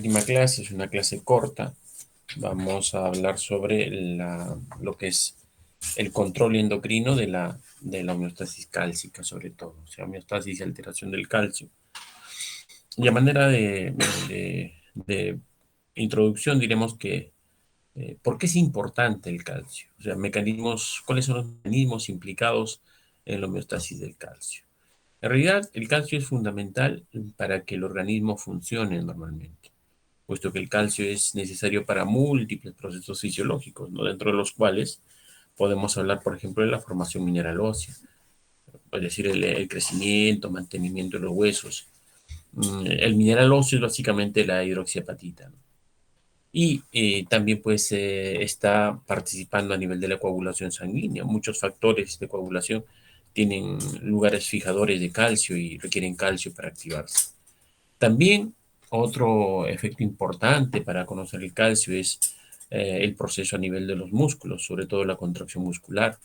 Última clase es una clase corta. Vamos a hablar sobre lo que es el control endocrino de la homeostasis cálcica, sobre todo, o sea, homeostasis y alteración del calcio. Y a manera de introducción diremos que ¿por qué es importante el calcio? O sea, ¿cuáles son los mecanismos implicados en la homeostasis del calcio? En realidad, el calcio es fundamental para que el organismo funcione normalmente, puesto que el calcio es necesario para múltiples procesos fisiológicos, ¿no? Dentro de los cuales podemos hablar, por ejemplo, de la formación mineral ósea, es decir, el crecimiento, mantenimiento de los huesos. El mineral óseo es básicamente la hidroxiapatita, ¿no? Y también pues está participando a nivel de la coagulación sanguínea. Muchos factores de coagulación tienen lugares fijadores de calcio y requieren calcio para activarse. También otro efecto importante para conocer el calcio es el proceso a nivel de los músculos, sobre todo la contracción muscular.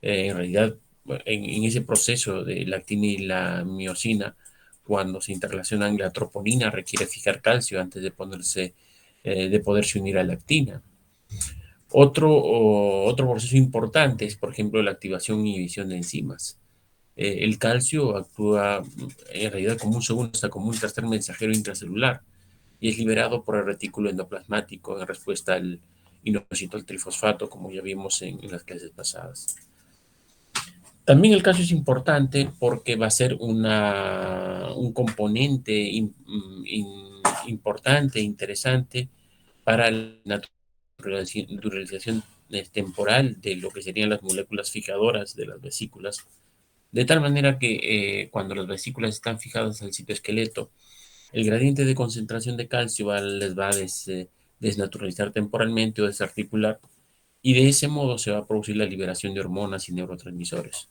En realidad, en ese proceso de la actina y la miosina, cuando se interrelacionan, la troponina requiere fijar calcio antes de poderse unir a la actina. Otro proceso importante es, por ejemplo, la activación e inhibición de enzimas. El calcio actúa en realidad como un segundo, hasta como un tercer mensajero intracelular y es liberado por el retículo endoplasmático en respuesta al inositol trifosfato, como ya vimos en las clases pasadas. También el calcio es importante porque va a ser un componente importante, interesante para la naturalización temporal de lo que serían las moléculas fijadoras de las vesículas, de tal manera que cuando las vesículas están fijadas al citoesqueleto, el gradiente de concentración de calcio les va a desnaturalizar temporalmente o desarticular, y de ese modo se va a producir la liberación de hormonas y neurotransmisores.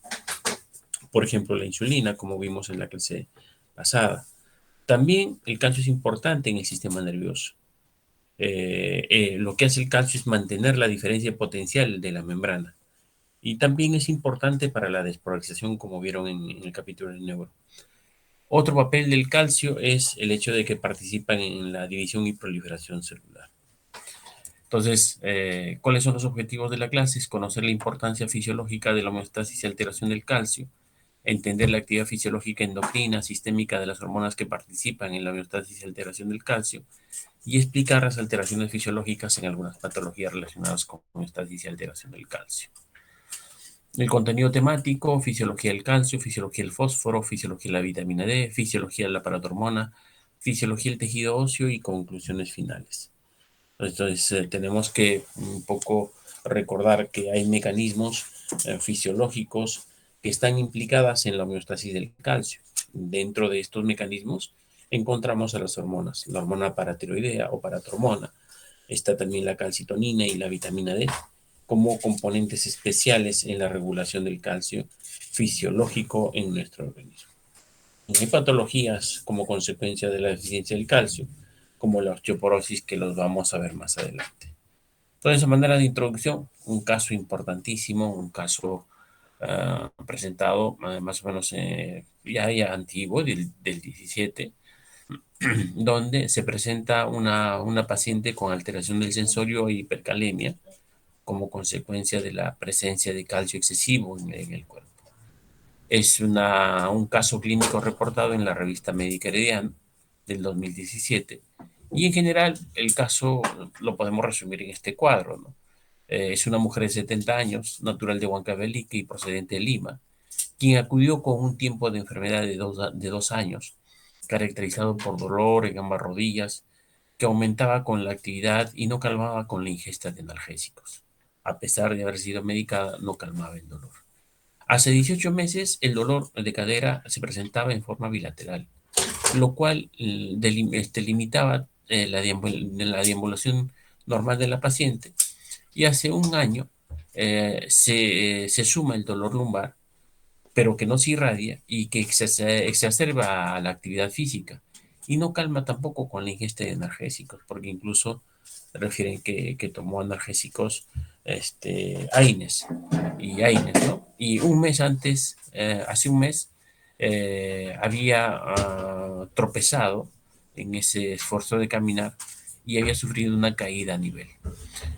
Por ejemplo, la insulina, como vimos en la clase pasada. También el calcio es importante en el sistema nervioso. Lo que hace el calcio es mantener la diferencia potencial de la membrana. Y también es importante para la despolarización, como vieron en el capítulo del neuro. Otro papel del calcio es el hecho de que participan en la división y proliferación celular. Entonces, ¿cuáles son los objetivos de la clase? Es conocer la importancia fisiológica de la homeostasis y alteración del calcio, entender la actividad fisiológica endocrina, sistémica de las hormonas que participan en la homeostasis y alteración del calcio, y explicar las alteraciones fisiológicas en algunas patologías relacionadas con homeostasis y alteración del calcio. El contenido temático: fisiología del calcio, fisiología del fósforo, fisiología de la vitamina D, fisiología de la paratormona, fisiología del tejido óseo y conclusiones finales. Entonces, tenemos que un poco recordar que hay mecanismos fisiológicos que están implicadas en la homeostasis del calcio. Dentro de estos mecanismos encontramos a las hormonas, la hormona paratiroidea o paratormona. Está también la calcitonina y la vitamina D como componentes especiales en la regulación del calcio fisiológico en nuestro organismo. Hay patologías como consecuencia de la deficiencia del calcio, como la osteoporosis, que los vamos a ver más adelante. Entonces, a manera de introducción, un caso importantísimo, un caso presentado más o menos ya antiguo, del 17, donde se presenta una paciente con alteración del sensorio e hipercalemia como consecuencia de la presencia de calcio excesivo en el cuerpo. Es un caso clínico reportado en la revista Médica Herediana del 2017, y en general el caso lo podemos resumir en este cuadro, ¿no? Es una mujer de 70 años, natural de Huancavelica y procedente de Lima, quien acudió con un tiempo de enfermedad de 2 años, caracterizado por dolor en ambas rodillas, que aumentaba con la actividad y no calmaba con la ingesta de analgésicos. A pesar de haber sido medicada, no calmaba el dolor. Hace 18 meses el dolor de cadera se presentaba en forma bilateral, lo cual limitaba la deambulación normal de la paciente. Y hace un año se suma el dolor lumbar, pero que no se irradia y que exacerba la actividad física. Y no calma tampoco con la ingesta de analgésicos, porque incluso refieren que tomó analgésicos AINES y AINES, ¿no? Y un mes antes, hace un mes, había tropezado en ese esfuerzo de caminar y había sufrido una caída a nivel.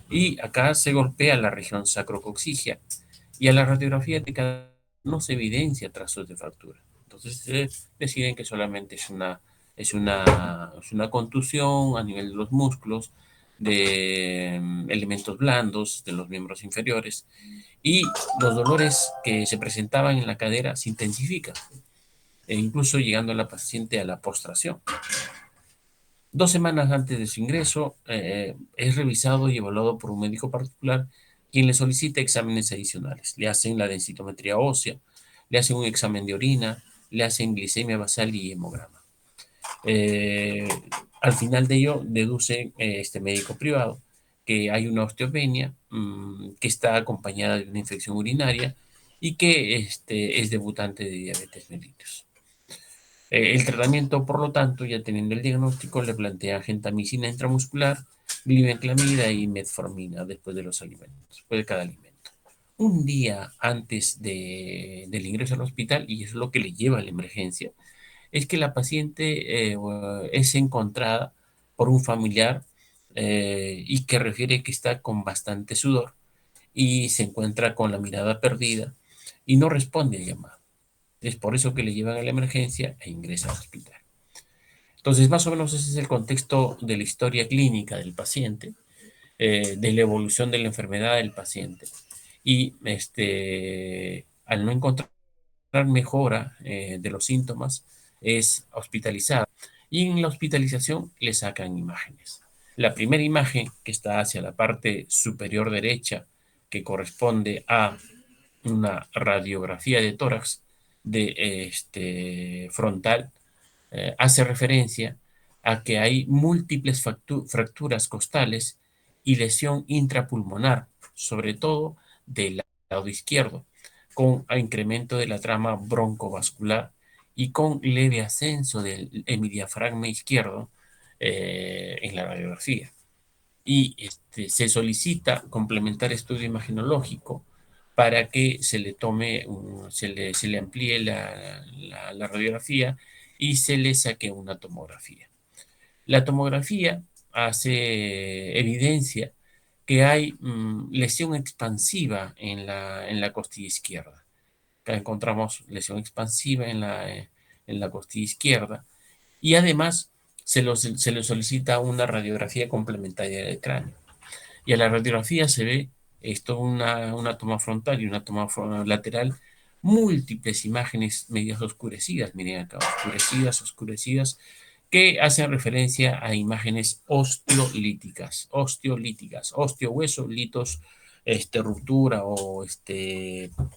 Y acá se golpea la región sacrocoxigia y a la radiografía de no se evidencia trazos de fractura. Entonces deciden que solamente es una contusión a nivel de los músculos, de elementos blandos de los miembros inferiores, y los dolores que se presentaban en la cadera se intensifican, e incluso llegando a la paciente a la postración. 2 semanas antes de su ingreso, es revisado y evaluado por un médico particular, quien le solicita exámenes adicionales. Le hacen la densitometría ósea, le hacen un examen de orina, le hacen glicemia basal y hemograma. Eh, Al final de ello, deduce este médico privado que hay una osteopenia que está acompañada de una infección urinaria y que es debutante de diabetes mellitus. El tratamiento, por lo tanto, ya teniendo el diagnóstico, le plantea gentamicina intramuscular, glibenclamida y metformina después de los alimentos, después de cada alimento. Un día antes del ingreso al hospital, y es lo que le lleva a la emergencia, es que la paciente es encontrada por un familiar y que refiere que está con bastante sudor y se encuentra con la mirada perdida y no responde al llamado. Es por eso que le llevan a la emergencia e ingresa al hospital. Entonces, más o menos ese es el contexto de la historia clínica del paciente, de la evolución de la enfermedad del paciente. Y al no encontrar mejora de los síntomas, es hospitalizado. Y en la hospitalización le sacan imágenes. La primera imagen, que está hacia la parte superior derecha, que corresponde a una radiografía de tórax de frontal, hace referencia a que hay múltiples fracturas costales y lesión intrapulmonar, sobre todo del lado izquierdo, con incremento de la trama broncovascular y con leve ascenso del hemidiafragma izquierdo en la radiografía. Y se solicita complementar estudio imagenológico para que se le tome, se le amplíe la radiografía y se le saque una tomografía. La tomografía hace evidencia que hay lesión expansiva en la costilla izquierda. Acá encontramos lesión expansiva en la costilla izquierda y además se le solicita una radiografía complementaria del cráneo. Y a la radiografía se ve esto, una toma frontal y una toma lateral, múltiples imágenes medias oscurecidas, miren acá, oscurecidas, que hacen referencia a imágenes osteohueso, litos, ruptura o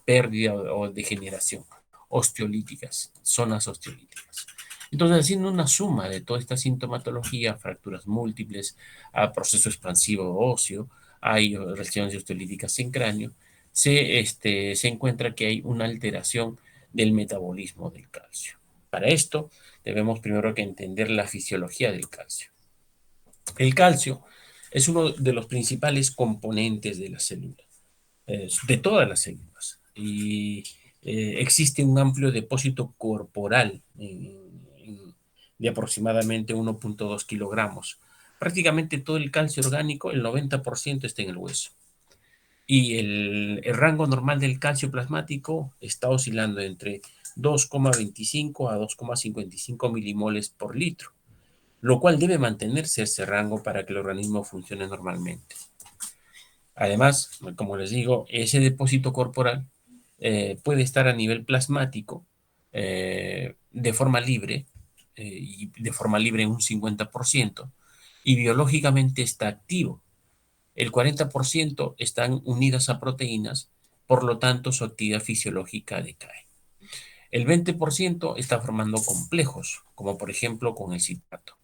pérdida o degeneración, osteolíticas, zonas osteolíticas. Entonces, haciendo una suma de toda esta sintomatología, fracturas múltiples, a proceso expansivo óseo, hay lesiones osteolíticas en cráneo, se encuentra que hay una alteración del metabolismo del calcio. Para esto, debemos primero que entender la fisiología del calcio. El calcio es uno de los principales componentes de la célula, de todas las células, y existe un amplio depósito corporal de aproximadamente 1,2 kilogramos. Prácticamente todo el calcio orgánico, el 90% está en el hueso. Y el rango normal del calcio plasmático está oscilando entre 2,25 a 2,55 milimoles por litro, lo cual debe mantenerse ese rango para que el organismo funcione normalmente. Además, como les digo, ese depósito corporal puede estar a nivel plasmático de forma libre, y de forma libre en un 50%, y biológicamente está activo. El 40% están unidas a proteínas, por lo tanto su actividad fisiológica decae. El 20% está formando complejos, como por ejemplo con el citrato.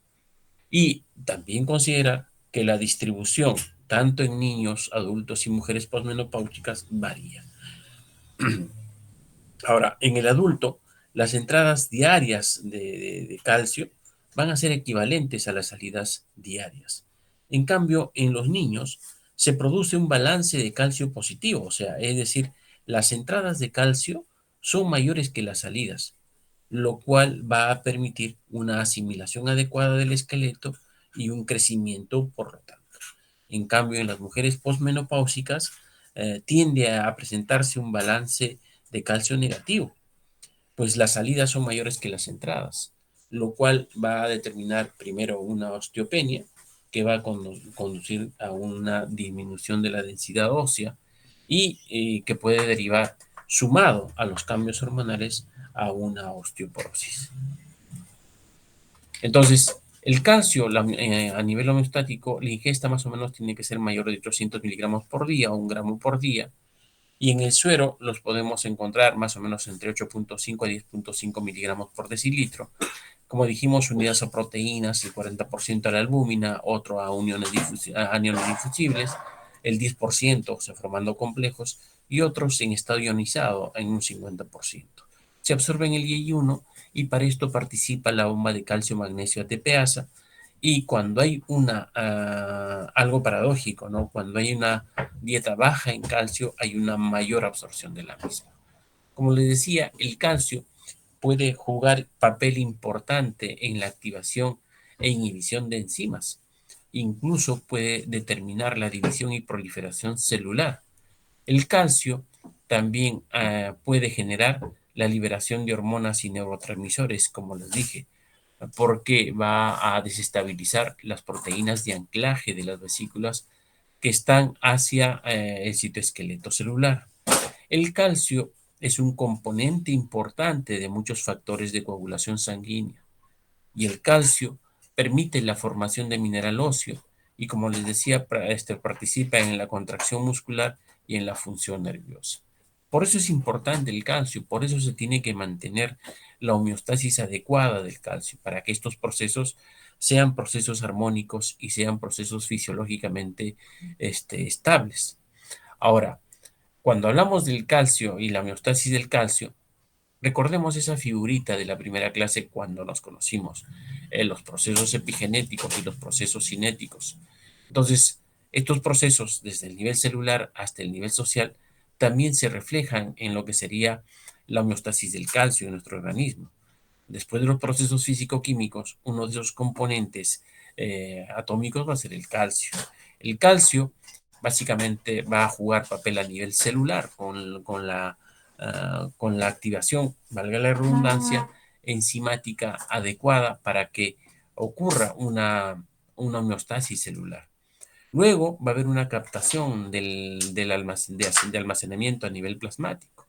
Y también considera que la distribución, tanto en niños, adultos y mujeres posmenopáusicas, varía. Ahora, en el adulto, las entradas diarias de calcio van a ser equivalentes a las salidas diarias. En cambio, en los niños se produce un balance de calcio positivo, o sea, es decir, las entradas de calcio son mayores que las salidas. lo cual va a permitir una asimilación adecuada del esqueleto y un crecimiento, por lo tanto. En cambio, en las mujeres posmenopáusicas tiende a presentarse un balance de calcio negativo, pues las salidas son mayores que las entradas, lo cual va a determinar primero una osteopenia, que va a conducir a una disminución de la densidad ósea y que puede derivar, sumado a los cambios hormonales, a una osteoporosis. Entonces, el calcio a nivel homeostático, la ingesta más o menos tiene que ser mayor de 800 miligramos por día o 1 gramo por día. Y en el suero los podemos encontrar más o menos entre 8.5 a 10.5 miligramos por decilitro. Como dijimos, unidas a proteínas, el 40% a la albúmina, otro a aniones difusibles, el 10%, o sea, formando complejos, y otros en estado ionizado en un 50%. Se absorbe en el yeyuno y para esto participa la bomba de calcio magnesio ATPasa. Y cuando hay algo paradójico, ¿no? Cuando hay una dieta baja en calcio, hay una mayor absorción de la misma. Como les decía, el calcio puede jugar papel importante en la activación e inhibición de enzimas. Incluso puede determinar la división y proliferación celular. El calcio también puede generar la liberación de hormonas y neurotransmisores, como les dije, porque va a desestabilizar las proteínas de anclaje de las vesículas que están hacia el citoesqueleto celular. El calcio es un componente importante de muchos factores de coagulación sanguínea y el calcio permite la formación de mineral óseo y, como les decía, participa en la contracción muscular y en la función nerviosa. Por eso es importante el calcio, por eso se tiene que mantener la homeostasis adecuada del calcio para que estos procesos sean procesos armónicos y sean procesos fisiológicamente estables. Ahora, cuando hablamos del calcio y la homeostasis del calcio, recordemos esa figurita de la primera clase cuando nos conocimos, los procesos epigenéticos y los procesos cinéticos. Entonces, estos procesos, desde el nivel celular hasta el nivel social, también se reflejan en lo que sería la homeostasis del calcio en nuestro organismo. Después de los procesos físico-químicos, uno de esos componentes atómicos va a ser el calcio. El calcio básicamente va a jugar papel a nivel celular con la activación, valga la redundancia, enzimática adecuada para que ocurra una homeostasis celular. Luego va a haber una captación de almacenamiento a nivel plasmático.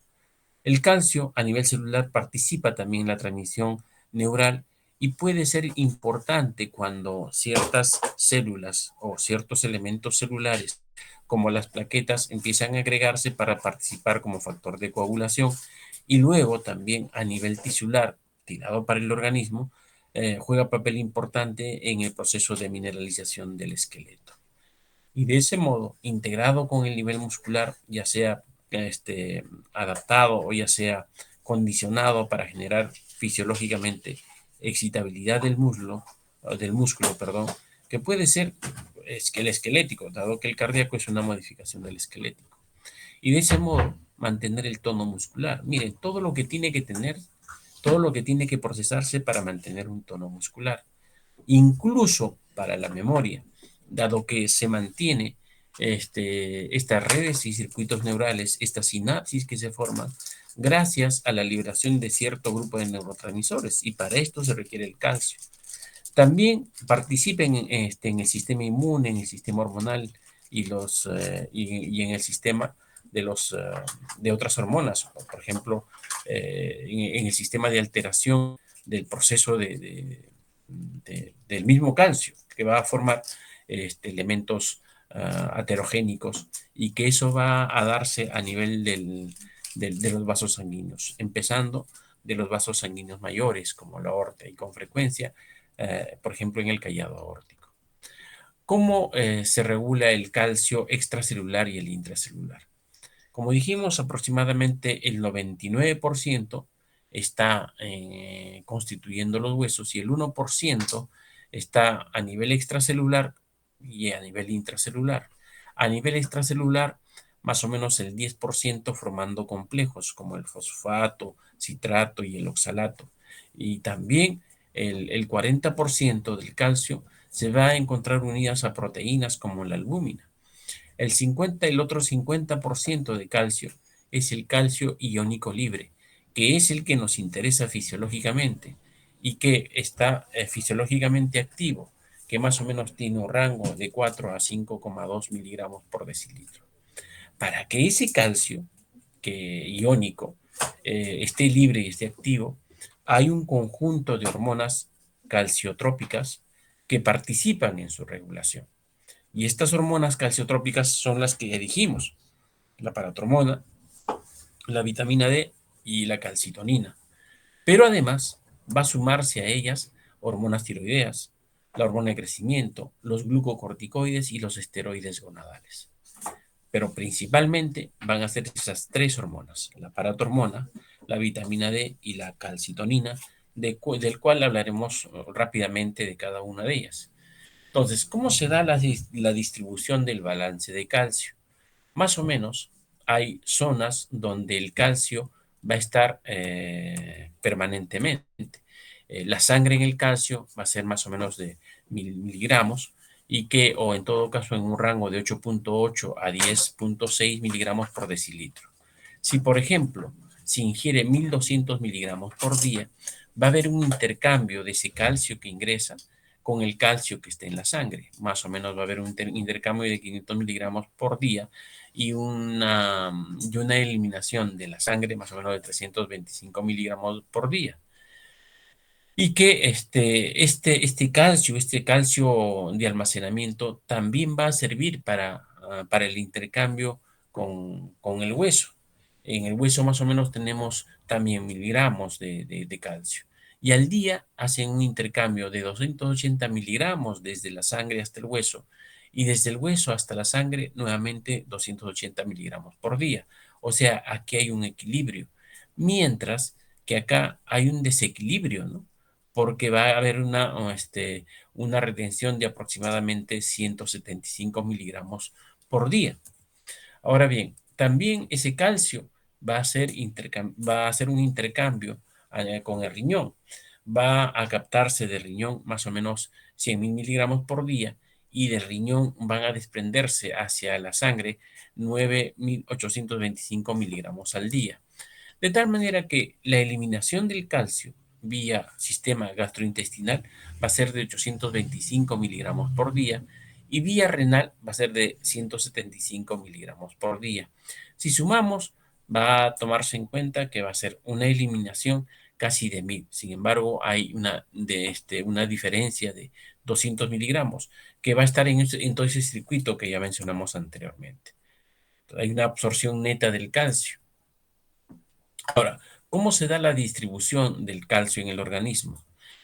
El calcio a nivel celular participa también en la transmisión neural y puede ser importante cuando ciertas células o ciertos elementos celulares, como las plaquetas, empiezan a agregarse para participar como factor de coagulación y luego también a nivel tisular, tirado para el organismo, juega papel importante en el proceso de mineralización del esqueleto. Y de ese modo, integrado con el nivel muscular, ya sea adaptado o ya sea condicionado para generar fisiológicamente excitabilidad del músculo, perdón, que puede ser el esquelético, dado que el cardíaco es una modificación del esquelético. Y de ese modo, mantener el tono muscular. Miren, todo lo que tiene que procesarse para mantener un tono muscular, incluso para la memoria, dado que se mantiene estas redes y circuitos neurales, estas sinapsis que se forman, gracias a la liberación de cierto grupo de neurotransmisores, y para esto se requiere el calcio. También participa en el sistema inmune, en el sistema hormonal y en el sistema de otras hormonas, por ejemplo, en el sistema de alteración del proceso del mismo calcio, que va a formar elementos aterogénicos y que eso va a darse a nivel de los vasos sanguíneos, empezando de los vasos sanguíneos mayores, como la aorta, y con frecuencia, por ejemplo, en el callado aórtico. ¿Cómo se regula el calcio extracelular y el intracelular? Como dijimos, aproximadamente el 99% está constituyendo los huesos y el 1% está a nivel extracelular y a nivel intracelular. A nivel extracelular, más o menos el 10% formando complejos como el fosfato, citrato y el oxalato. Y también el 40% del calcio se va a encontrar unidas a proteínas como la albúmina. El otro 50% de calcio es el calcio iónico libre, que es el que nos interesa fisiológicamente y que está fisiológicamente activo, que más o menos tiene un rango de 4 a 5,2 miligramos por decilitro. Para que ese calcio iónico esté libre y esté activo, hay un conjunto de hormonas calciotrópicas que participan en su regulación. Y estas hormonas calciotrópicas son las que ya dijimos, la paratormona, la vitamina D y la calcitonina. Pero además va a sumarse a ellas hormonas tiroideas, la hormona de crecimiento, los glucocorticoides y los esteroides gonadales. Pero principalmente van a ser esas tres hormonas, la paratormona, la vitamina D y la calcitonina, del cual hablaremos rápidamente de cada una de ellas. Entonces, ¿cómo se da la distribución del balance de calcio? Más o menos hay zonas donde el calcio va a estar permanentemente. La sangre en el calcio va a ser más o menos de 1000 miligramos o en todo caso en un rango de 8,8 a 10,6 miligramos por decilitro. Si, por ejemplo, se ingiere 1200 miligramos por día, va a haber un intercambio de ese calcio que ingresa con el calcio que esté en la sangre. Más o menos va a haber un intercambio de 500 miligramos por día y una eliminación de la sangre más o menos de 325 miligramos por día. Y que este calcio de almacenamiento también va a servir para el intercambio con el hueso. En el hueso más o menos tenemos también miligramos de calcio. Y al día hacen un intercambio de 280 miligramos desde la sangre hasta el hueso y desde el hueso hasta la sangre nuevamente 280 miligramos por día. O sea, aquí hay un equilibrio. Mientras que acá hay un desequilibrio, ¿no? Porque va a haber una retención de aproximadamente 175 miligramos por día. Ahora bien, también ese calcio va a hacer un intercambio con el riñón. Va a captarse del riñón más o menos 100.000 miligramos por día y del riñón van a desprenderse hacia la sangre 9.825 miligramos al día. De tal manera que la eliminación del calcio vía sistema gastrointestinal va a ser de 825 miligramos por día y vía renal va a ser de 175 miligramos por día. Si sumamos, va a tomarse en cuenta que va a ser una eliminación casi de 1000. Sin embargo, hay una diferencia de 200 miligramos que va a estar en todo ese circuito que ya mencionamos anteriormente. Hay una absorción neta del calcio. Ahora, ¿cómo se da la distribución del calcio en el organismo?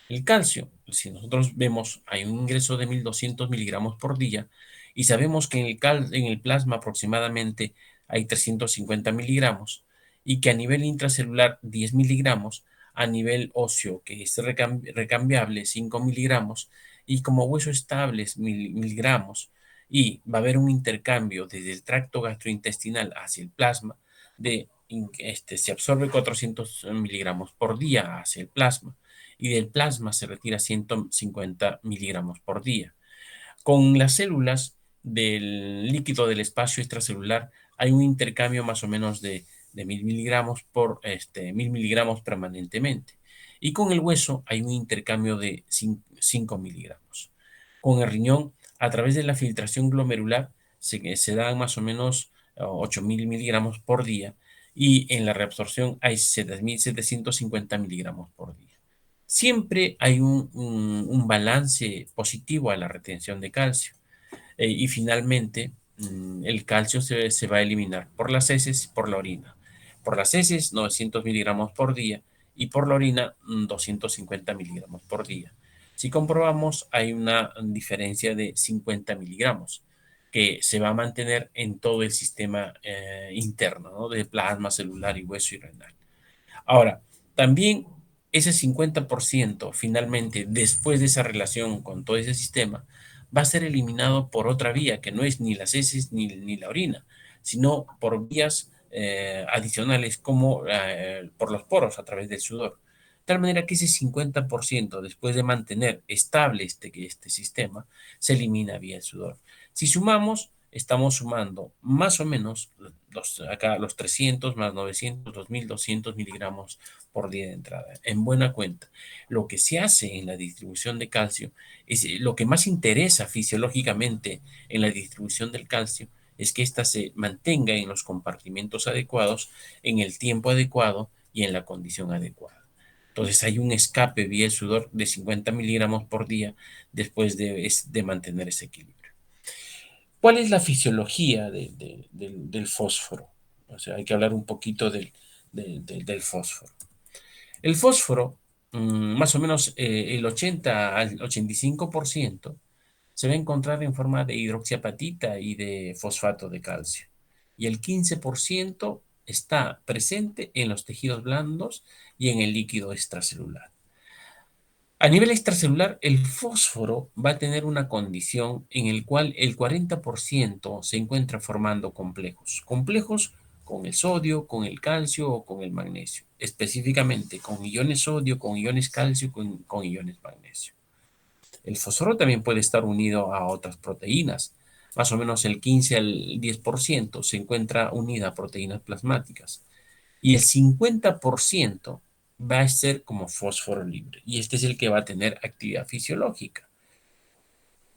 El calcio, si nosotros vemos, hay un ingreso de 1200 miligramos por día y sabemos que en el plasma aproximadamente hay 350 miligramos y que a nivel intracelular 10 miligramos, a nivel óseo, que es recambiable, 5 miligramos y como hueso estables miligramos y va a haber un intercambio desde el tracto gastrointestinal hacia el plasma se absorbe 400 miligramos por día hacia el plasma y del plasma se retira 150 miligramos por día. Con las células del líquido del espacio extracelular hay un intercambio más o menos de 1000 miligramos por 1000 miligramos permanentemente. Y con el hueso hay un intercambio de 5 miligramos. Con el riñón, a través de la filtración glomerular, se dan más o menos 8000 miligramos por día y en la reabsorción hay 7750 miligramos por día. Siempre hay un balance positivo a la retención de calcio. Y finalmente, el calcio se va a eliminar por las heces y por la orina. Por las heces, 900 miligramos por día y por la orina, 250 miligramos por día. Si comprobamos, hay una diferencia de 50 miligramos que se va a mantener en todo el sistema interno, ¿no? De plasma celular y hueso y renal. Ahora, también ese 50% finalmente, después de esa relación con todo ese sistema, va a ser eliminado por otra vía, que no es ni las heces ni la orina, sino por vías adicionales como por los poros a través del sudor. tal manera que ese 50%, después de mantener estable este sistema, se elimina vía el sudor. Si sumamos, estamos sumando más o menos acá los 300 más 900, 2200 miligramos por día de entrada. En buena cuenta, lo que se hace en la distribución de calcio es lo que más interesa fisiológicamente en la distribución del calcio es que ésta se mantenga en los compartimentos adecuados, en el tiempo adecuado y en la condición adecuada. Entonces hay un escape vía el sudor de 50 miligramos por día después de mantener ese equilibrio. ¿Cuál es la fisiología del fósforo? O sea, hay que hablar un poquito del fósforo. El fósforo, más o menos el 80 al 85%, se va a encontrar en forma de hidroxiapatita y de fosfato de calcio. Y el 15% está presente en los tejidos blandos y en el líquido extracelular. A nivel extracelular, el fósforo va a tener una condición en el cual el 40% se encuentra formando complejos. Complejos con el sodio, con el calcio o con el magnesio. Específicamente con iones sodio, con iones calcio, con iones magnesio. El fósforo también puede estar unido a otras proteínas. Más o menos el 15 al 10% se encuentra unida a proteínas plasmáticas. Y el 50% va a ser como fósforo libre. Y este es el que va a tener actividad fisiológica.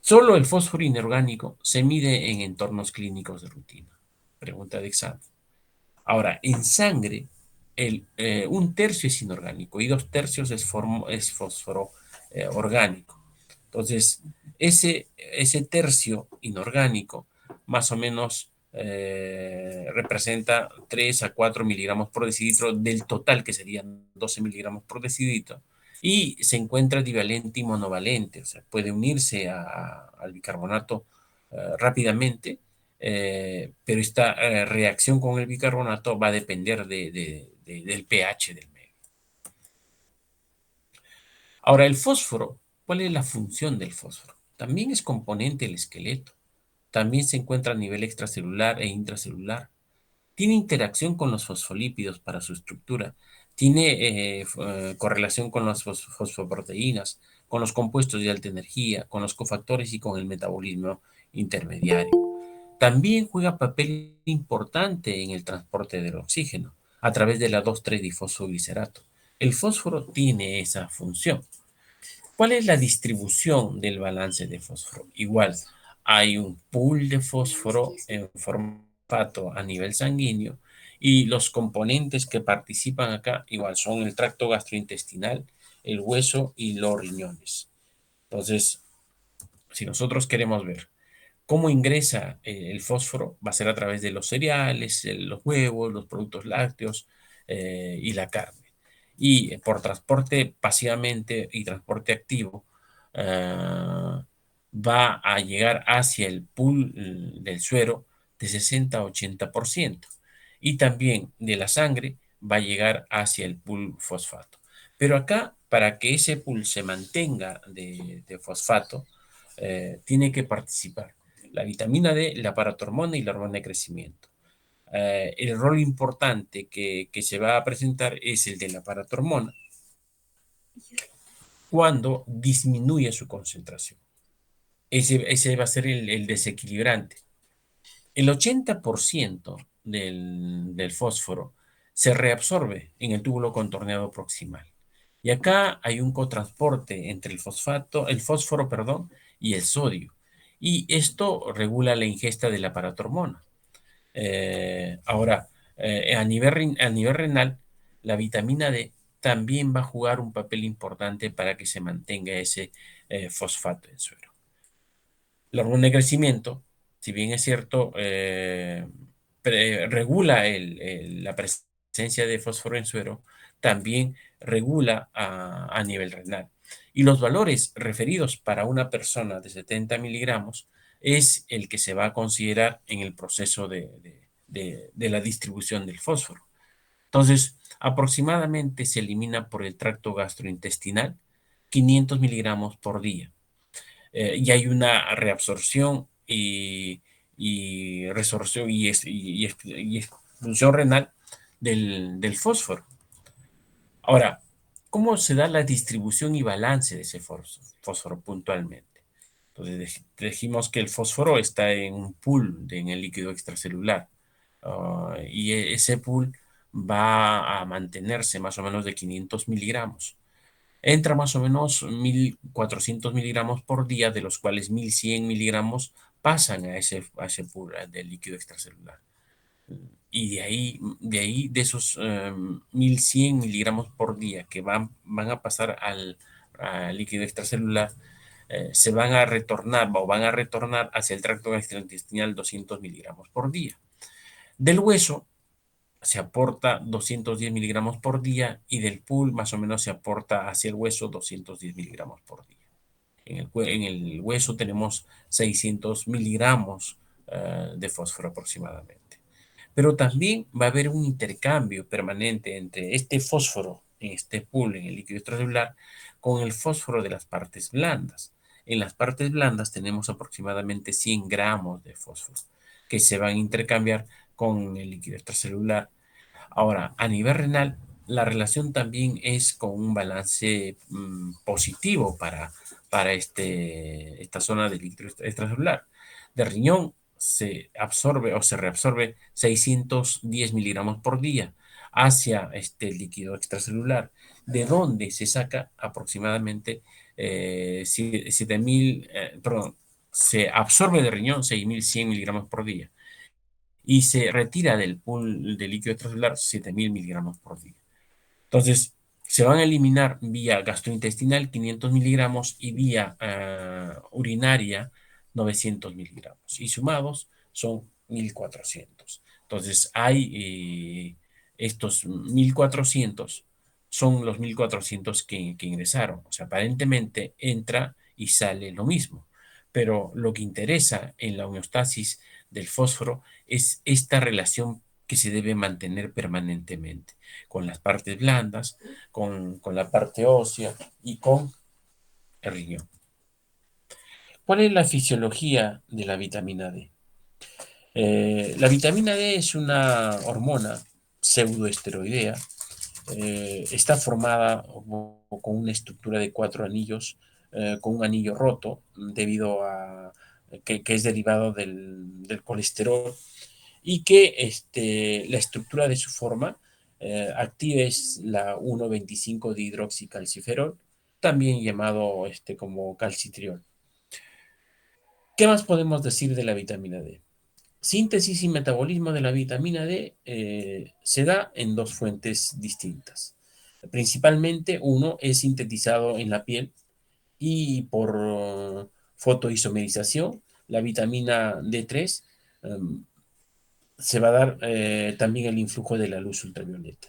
Solo el fósforo inorgánico se mide en entornos clínicos de rutina. Pregunta de examen. Ahora, en sangre, un tercio es inorgánico y 2 tercios es fósforo orgánico. Entonces, ese tercio inorgánico más o menos representa 3 a 4 miligramos por decilitro del total, que serían 12 miligramos por decilitro, y se encuentra divalente y monovalente, o sea, puede unirse al bicarbonato rápidamente, pero esta reacción con el bicarbonato va a depender del pH del medio. Ahora, el fósforo, ¿cuál es la función del fósforo? También es componente del esqueleto. También se encuentra a nivel extracelular e intracelular. Tiene interacción con los fosfolípidos para su estructura. Tiene correlación con las fosfoproteínas, con los compuestos de alta energía, con los cofactores y con el metabolismo intermediario. También juega papel importante en el transporte del oxígeno a través de la 2,3-difosfoglicerato. El fósforo tiene esa función. ¿Cuál es la distribución del balance de fósforo? Igual, hay un pool de fósforo en formato a nivel sanguíneo y los componentes que participan acá igual son el tracto gastrointestinal, el hueso y los riñones. Entonces, si nosotros queremos ver cómo ingresa el fósforo, va a ser a través de los cereales, los huevos, los productos lácteos y la carne. Y por transporte pasivamente y transporte activo, va a llegar hacia el pool del suero de 60 a 80%. Y también de la sangre va a llegar hacia el pool fosfato. Pero acá, para que ese pool se mantenga de fosfato, tiene que participar la vitamina D, la paratormona y la hormona de crecimiento. El rol importante que se va a presentar es el de la paratormona cuando disminuye su concentración. Ese va a ser el desequilibrante. El 80% del fósforo se reabsorbe en el túbulo contorneado proximal. Y acá hay un cotransporte entre el fósforo, perdón, y el sodio. Y esto regula la ingesta de la paratormona. Ahora, a nivel renal, la vitamina D también va a jugar un papel importante para que se mantenga ese fosfato en suero. La hormona de crecimiento, si bien es cierto, regula la presencia de fósforo en suero, también regula a nivel renal. Y los valores referidos para una persona de 70 miligramos es el que se va a considerar en el proceso de la distribución del fósforo. Entonces, aproximadamente se elimina por el tracto gastrointestinal 500 miligramos por día. Y hay una reabsorción y resorción y expulsión renal del fósforo. Ahora, ¿Cómo se da la distribución y balance de ese fósforo puntualmente? Entonces dijimos que el fósforo está en un pool en el líquido extracelular. Y ese pool va a mantenerse más o menos de 500 miligramos. Entra más o menos 1.400 miligramos por día, de los cuales 1.100 miligramos pasan a ese pool del líquido extracelular. Y de esos 1.100 miligramos por día que van a pasar al líquido extracelular, se van a retornar o van a retornar hacia el tracto gastrointestinal 200 miligramos por día. Del hueso se aporta 210 miligramos por día y del pool más o menos se aporta hacia el hueso 210 miligramos por día. En el hueso tenemos 600 miligramos de fósforo aproximadamente. Pero también va a haber un intercambio permanente entre este fósforo en este pool, en el líquido extracelular, con el fósforo de las partes blandas. En las partes blandas tenemos aproximadamente 100 gramos de fósforo que se van a intercambiar con el líquido extracelular. Ahora, a nivel renal, la relación también es con un balance positivo para esta zona del líquido extracelular. De riñón se absorbe o se reabsorbe 610 miligramos por día hacia este líquido extracelular, de donde se saca aproximadamente 7.000, perdón, se absorbe de riñón 6.100 miligramos por día y se retira del pool de líquido extracelular 7.000 miligramos por día. Entonces, se van a eliminar vía gastrointestinal 500 miligramos y vía urinaria 900 miligramos. Y sumados son 1.400. Entonces, hay estos 1.400, son los 1.400 que ingresaron. O sea, aparentemente entra y sale lo mismo. Pero lo que interesa en la homeostasis del fósforo es esta relación que se debe mantener permanentemente con las partes blandas, con la parte ósea y con el riñón. ¿Cuál es la fisiología de la vitamina D? La vitamina D es una hormona pseudoesteroidea. Está formada con una estructura de cuatro anillos, con un anillo roto debido a que es derivado del colesterol y que la estructura de su forma activa es la 1,25 hidroxicalciferol, también llamado como calcitriol. ¿Qué más podemos decir de la vitamina D? Síntesis y metabolismo de la vitamina D se da en dos fuentes distintas. Principalmente, uno es sintetizado en la piel y por fotoisomerización, la vitamina D3 se va a dar también el influjo de la luz ultravioleta.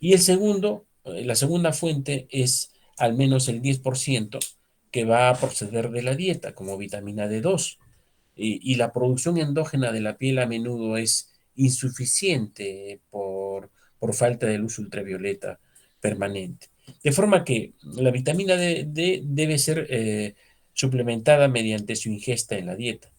Y la segunda fuente es al menos el 10% que va a proceder de la dieta, como vitamina D2. Y la producción endógena de la piel a menudo es insuficiente por falta de luz ultravioleta permanente. De forma que la vitamina D debe ser suplementada mediante su ingesta en la dieta.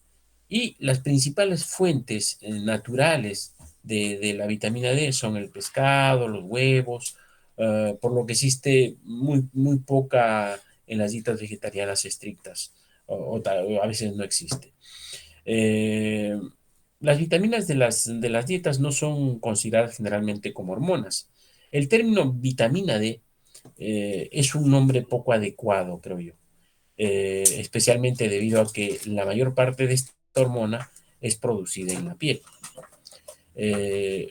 Y las principales fuentes naturales de la vitamina D son el pescado, los huevos, por lo que existe muy, muy poca en las dietas vegetarianas estrictas, o a veces no existe. Eh, las vitaminas de las dietas no son consideradas generalmente como hormonas. El término vitamina D es un nombre poco adecuado, creo yo, especialmente debido a que la mayor parte de esta hormona es producida en la piel. Eh,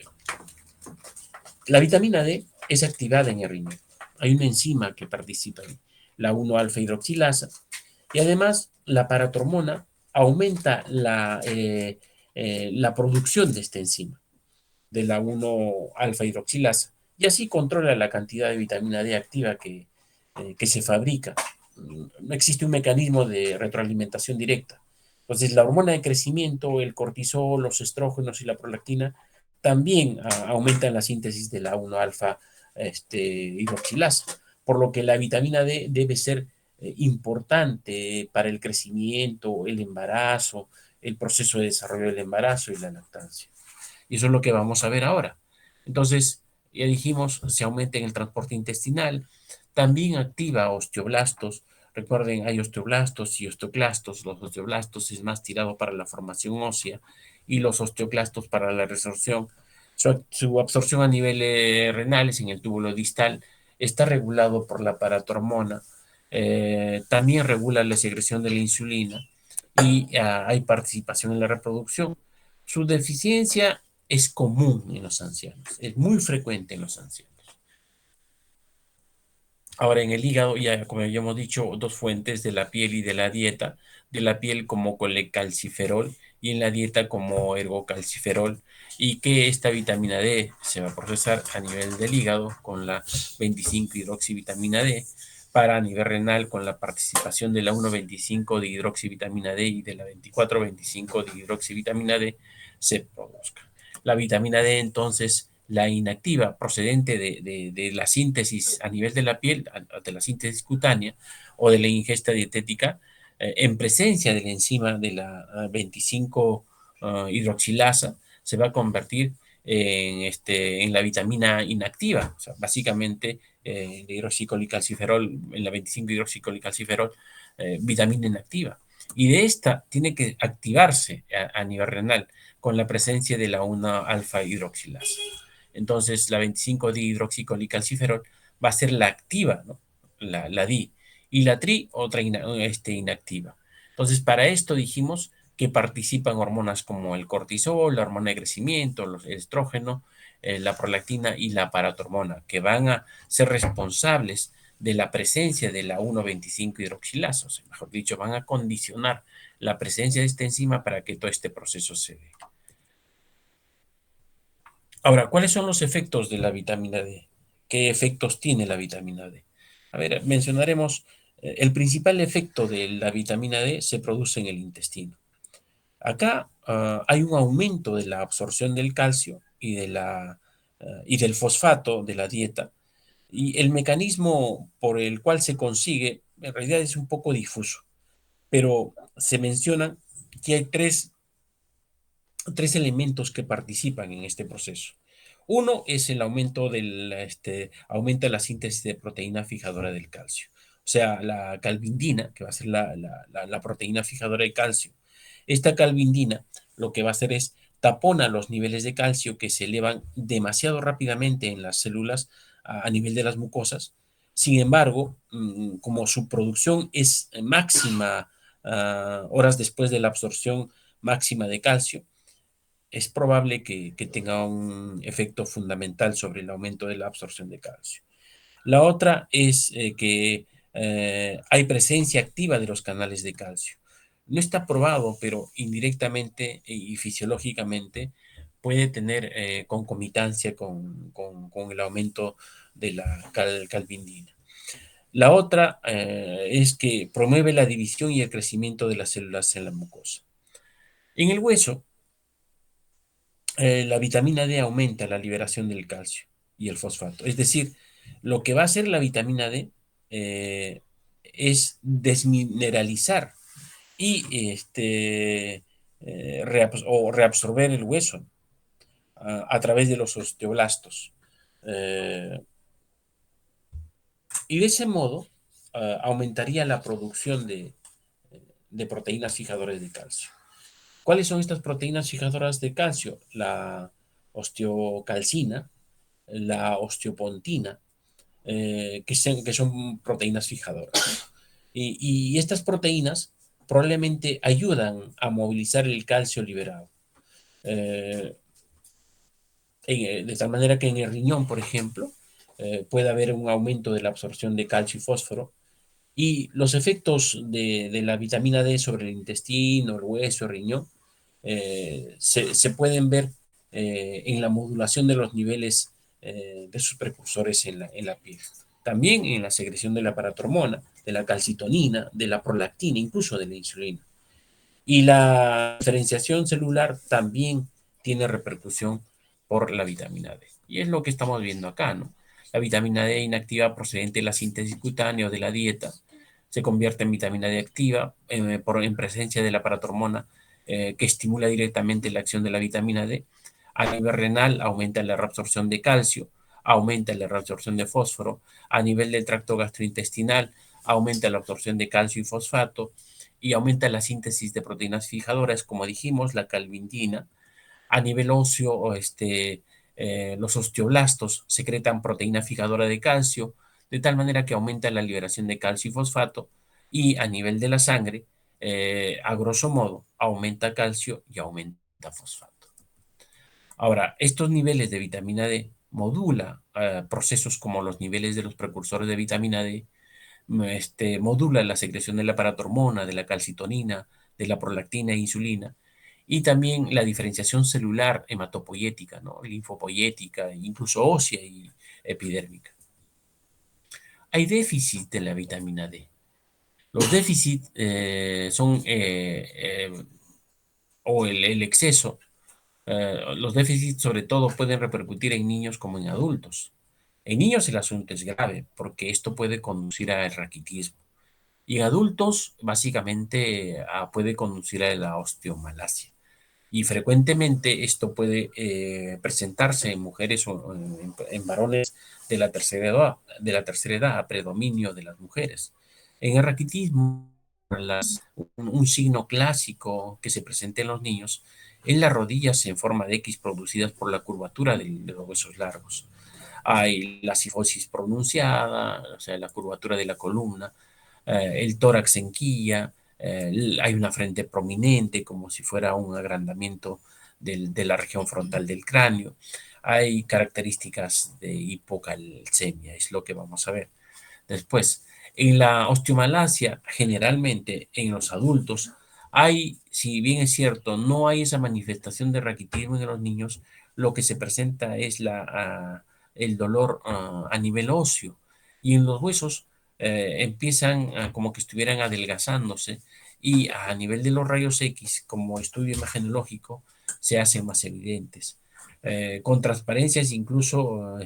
la vitamina D es activada en el riñón. Hay una enzima que participa en la 1-alfa hidroxilasa y además la paratormona aumenta la producción de esta enzima, de la 1-alfa hidroxilasa, y así controla la cantidad de vitamina D activa que se fabrica. No existe un mecanismo de retroalimentación directa. Entonces, la hormona de crecimiento, el cortisol, los estrógenos y la prolactina también aumentan la síntesis de la 1-alfa hidroxilasa, por lo que la vitamina D debe ser importante para el crecimiento, el embarazo, el proceso de desarrollo del embarazo y la lactancia. Y eso es lo que vamos a ver ahora. Entonces, ya dijimos, se aumenta en el transporte intestinal, también activa osteoblastos. Recuerden, hay osteoblastos y osteoclastos. Los osteoblastos es más tirado para la formación ósea y los osteoclastos para la resorción. Su absorción a nivel renales en el túbulo distal está regulado por la paratormona. También regula la secreción de la insulina y hay participación en la reproducción. Su deficiencia es común en los ancianos, es muy frecuente en los ancianos. Ahora, en el hígado, ya como ya hemos dicho, dos fuentes de la piel y de la dieta, de la piel como colecalciferol y en la dieta como ergocalciferol, y que esta vitamina D se va a procesar a nivel del hígado con la 25-hidroxivitamina D, para a nivel renal con la participación de la 1,25 de hidroxivitamina D y de la 24,25 de hidroxivitamina D se produzca. La vitamina D entonces la inactiva procedente de la síntesis a nivel de la piel, de la síntesis cutánea o de la ingesta dietética, en presencia de la enzima de la 25 hidroxilasa, se va a convertir en la vitamina inactiva, o sea, básicamente de hidroxicólicalciferol, en la 25 hidroxicólicalciferol, vitamina inactiva. Y de esta tiene que activarse a nivel renal con la presencia de la 1 alfa hidroxilasa. Entonces, la 25-dihidroxicolicalciferol va a ser la activa, ¿no? La di. Y la tri, otra inactiva. Entonces, para esto dijimos que participan hormonas como el cortisol, la hormona de crecimiento, el estrógeno, la prolactina y la paratormona, que van a ser responsables de la presencia de la 1,25 hidroxilasa. O sea, mejor dicho, van a condicionar la presencia de esta enzima para que todo este proceso se dé. Ahora, ¿cuáles son los efectos de la vitamina D? ¿Qué efectos tiene la vitamina D? A ver, mencionaremos, el principal efecto de la vitamina D se produce en el intestino. Acá hay un aumento de la absorción del calcio y del fosfato de la dieta, y el mecanismo por el cual se consigue en realidad es un poco difuso, pero se menciona que hay tres elementos que participan en este proceso. Uno es el aumenta la síntesis de proteína fijadora del calcio. O sea, la calvindina, que va a ser la proteína fijadora de calcio. Esta calvindina lo que va a hacer es tapona los niveles de calcio que se elevan demasiado rápidamente en las células a nivel de las mucosas. Sin embargo, como su producción es máxima horas después de la absorción máxima de calcio, es probable que tenga un efecto fundamental sobre el aumento de la absorción de calcio. La otra es que hay presencia activa de los canales de calcio. No está probado, pero indirectamente y fisiológicamente puede tener concomitancia con el aumento de la calvindina. La otra es que promueve la división y el crecimiento de las células en la mucosa. En el hueso, la vitamina D aumenta la liberación del calcio y el fosfato. Es decir, lo que va a hacer la vitamina D es desmineralizar y reabsorber el hueso a través de los osteoblastos. Eh, y de ese modo aumentaría la producción de proteínas fijadoras de calcio. ¿Cuáles son estas proteínas fijadoras de calcio? La osteocalcina, la osteopontina, que son proteínas fijadoras. Y estas proteínas probablemente ayudan a movilizar el calcio liberado. Eh, de tal manera que en el riñón, por ejemplo, puede haber un aumento de la absorción de calcio y fósforo. Y los efectos de la vitamina D sobre el intestino, el hueso, el riñón, se pueden ver en la modulación de los niveles de sus precursores en la piel. También en la secreción de la paratormona, de la calcitonina, de la prolactina, incluso de la insulina. Y la diferenciación celular también tiene repercusión por la vitamina D. Y es lo que estamos viendo acá, ¿no? La vitamina D inactiva procedente de la síntesis cutánea o de la dieta se convierte en vitamina D activa en presencia de la paratormona que estimula directamente la acción de la vitamina D. A nivel renal aumenta la reabsorción de calcio, aumenta la reabsorción de fósforo. A nivel del tracto gastrointestinal, aumenta la absorción de calcio y fosfato y aumenta la síntesis de proteínas fijadoras, como dijimos, la calvitina. A nivel óseo, los osteoblastos secretan proteína fijadora de calcio, de tal manera que aumenta la liberación de calcio y fosfato, y a nivel de la sangre, a grosso modo, aumenta calcio y aumenta fosfato. Ahora, estos niveles de vitamina D modula procesos como los niveles de los precursores de vitamina D, modula la secreción de la paratormona, de la calcitonina, de la prolactina e insulina, y también la diferenciación celular hematopoyética, ¿no? Linfopoyética, incluso ósea y epidérmica. Hay déficit de la vitamina D. Los déficits o el exceso, los déficits sobre todo pueden repercutir en niños como en adultos. En niños el asunto es grave porque esto puede conducir al raquitismo. Y en adultos, básicamente, puede conducir a la osteomalacia. Y frecuentemente esto puede presentarse en mujeres o en varones de la tercera edad, a predominio de las mujeres. En el raquitismo, un signo clásico que se presenta en los niños es las rodillas en forma de X producidas por la curvatura de los huesos largos. Hay la cifosis pronunciada, o sea, la curvatura de la columna, el tórax en quilla, hay una frente prominente como si fuera un agrandamiento de la región frontal del cráneo. Hay características de hipocalcemia, es lo que vamos a ver. Después, en la osteomalacia, generalmente en los adultos, hay, si bien es cierto, no hay esa manifestación de raquitismo en los niños, lo que se presenta es el dolor a nivel óseo. Y en los huesos empiezan como que estuvieran adelgazándose y a nivel de los rayos X, como estudio imagenológico, se hacen más evidentes con transparencias incluso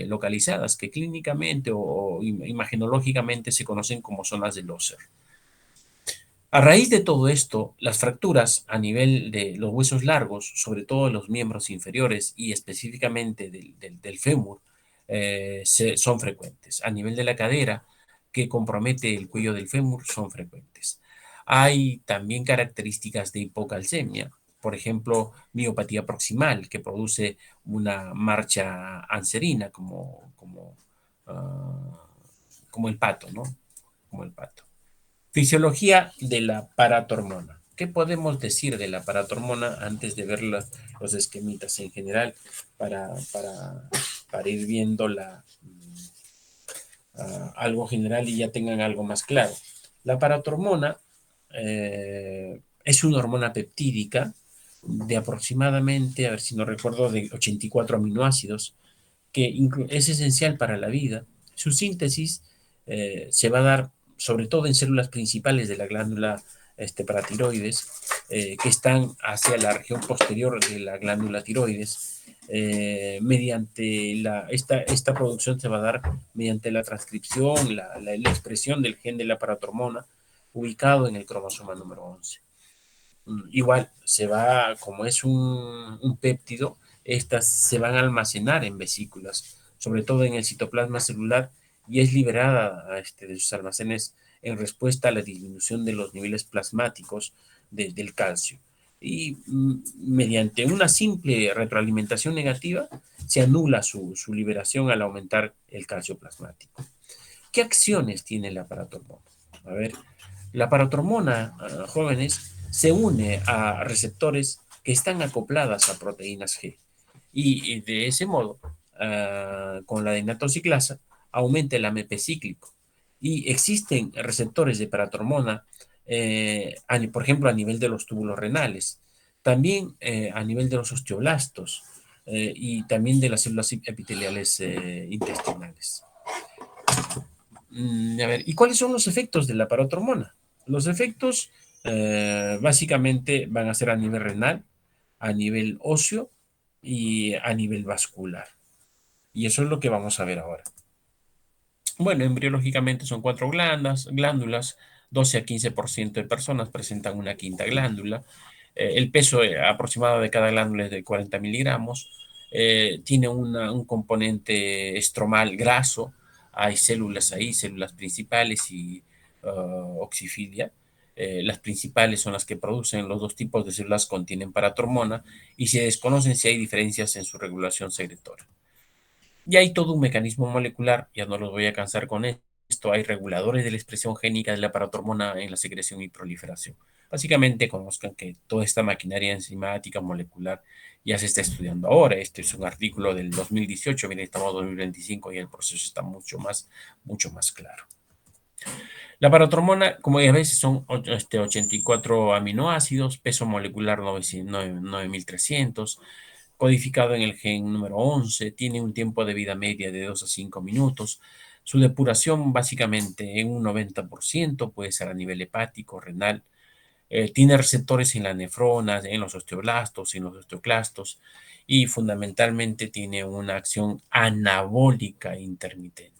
localizadas, que clínicamente o imagenológicamente se conocen como zonas de Loser. A raíz de todo esto, las fracturas a nivel de los huesos largos, sobre todo de los miembros inferiores y específicamente del fémur, son frecuentes. A nivel de la cadera, que compromete el cuello del fémur, son frecuentes. Hay también características de hipocalcemia, por ejemplo, miopatía proximal, que produce una marcha anserina, como el pato, ¿no? Como el pato. Fisiología de la paratormona. ¿Qué podemos decir de la paratormona antes de ver los esquemitas en general para ir viendo algo general y ya tengan algo más claro? La paratormona es una hormona peptídica de aproximadamente, a ver si no recuerdo, de 84 aminoácidos, que es esencial para la vida. Su síntesis se va a dar sobre todo en células principales de la glándula paratiroides, que están hacia la región posterior de la glándula tiroides. Esta producción se va a dar mediante la transcripción, la expresión del gen de la paratormona ubicado en el cromosoma número 11. Igual, como es un péptido, estas se van a almacenar en vesículas, sobre todo en el citoplasma celular, y es liberada de sus almacenes en respuesta a la disminución de los niveles plasmáticos del calcio. Y mediante una simple retroalimentación negativa, se anula su liberación al aumentar el calcio plasmático. ¿Qué acciones tiene la paratormona? A ver, la paratormona, jóvenes, se une a receptores que están acopladas a proteínas G. Y de ese modo, con la dinatociclasa, aumenta el AMP cíclico. Y existen receptores de paratormona, por ejemplo, a nivel de los túbulos renales, también a nivel de los osteoblastos y también de las células epiteliales intestinales. A ver, ¿y cuáles son los efectos de la paratormona? Los efectos básicamente van a ser a nivel renal, a nivel óseo y a nivel vascular. Y eso es lo que vamos a ver ahora. Bueno, embriológicamente son 4 glándulas, 12 a 15% de personas presentan una quinta glándula. El peso aproximado de cada glándula es de 40 miligramos. tiene un componente estromal graso, hay células ahí, células principales y oxifilia. Las principales son las que producen los dos tipos de células contienen paratormona y se desconocen si hay diferencias en su regulación secretora. Y hay todo un mecanismo molecular, ya no los voy a cansar con esto, hay reguladores de la expresión génica de la paratormona en la secreción y proliferación. Básicamente conozcan que toda esta maquinaria enzimática molecular ya se está estudiando ahora. Este es un artículo del 2018, bien, estamos en 2025 y el proceso está mucho más claro. La paratormona, como ya ves, son 84 aminoácidos, peso molecular 9300, codificado en el gen número 11, tiene un tiempo de vida media de 2 a 5 minutos. Su depuración básicamente en un 90% puede ser a nivel hepático, renal. Tiene receptores en las nefronas, en los osteoblastos, en los osteoclastos y fundamentalmente tiene una acción anabólica intermitente.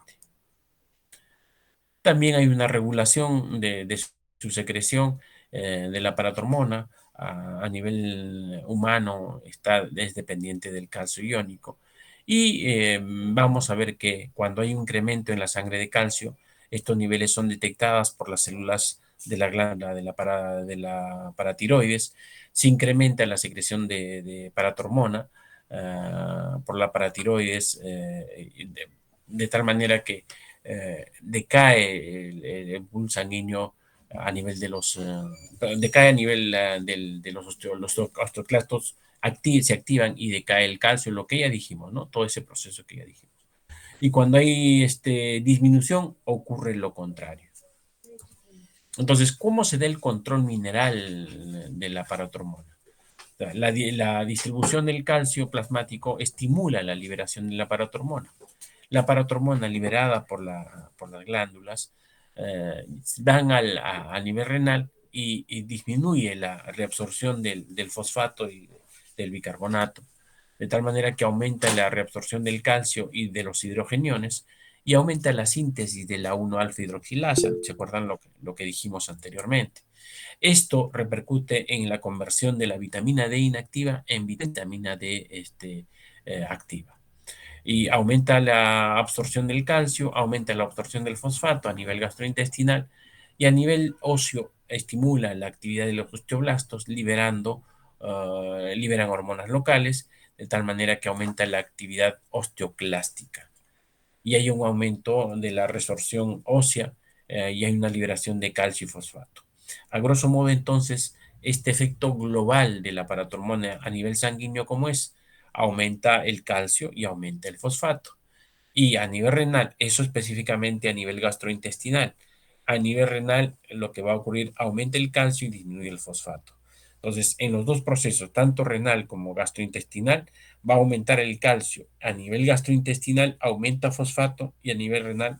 También hay una regulación de su secreción de la paratormona a nivel humano, es dependiente del calcio iónico. Y vamos a ver que cuando hay un incremento en la sangre de calcio, estos niveles son detectados por las células de la glándula de la paratiroides, se incrementa la secreción de paratormona por la paratiroides de tal manera que decae el pulso sanguíneo a nivel de decae a nivel de los osteoclastos, se activan y decae el calcio, lo que ya dijimos, ¿no? Todo ese proceso que ya dijimos. Y cuando hay disminución, ocurre lo contrario. Entonces, ¿cómo se da el control mineral de la paratormona? La distribución del calcio plasmático estimula la liberación de la paratormona. La paratormona liberada por las glándulas van a nivel renal y disminuye la reabsorción del fosfato y del bicarbonato, de tal manera que aumenta la reabsorción del calcio y de los hidrogeniones y aumenta la síntesis de la 1-alfa hidroxilasa. ¿Se acuerdan lo que dijimos anteriormente? Esto repercute en la conversión de la vitamina D inactiva en vitamina D activa y aumenta la absorción del calcio, aumenta la absorción del fosfato a nivel gastrointestinal y a nivel óseo estimula la actividad de los osteoblastos liberan hormonas locales de tal manera que aumenta la actividad osteoclástica y hay un aumento de la resorción ósea y hay una liberación de calcio y fosfato. A grosso modo, entonces, este efecto global de la paratormona a nivel sanguíneo, ¿cómo es? Aumenta el calcio y aumenta el fosfato. Y a nivel renal, eso específicamente a nivel gastrointestinal. A nivel renal, lo que va a ocurrir, aumenta el calcio y disminuye el fosfato. Entonces, en los dos procesos, tanto renal como gastrointestinal, va a aumentar el calcio. A nivel gastrointestinal, aumenta fosfato y a nivel renal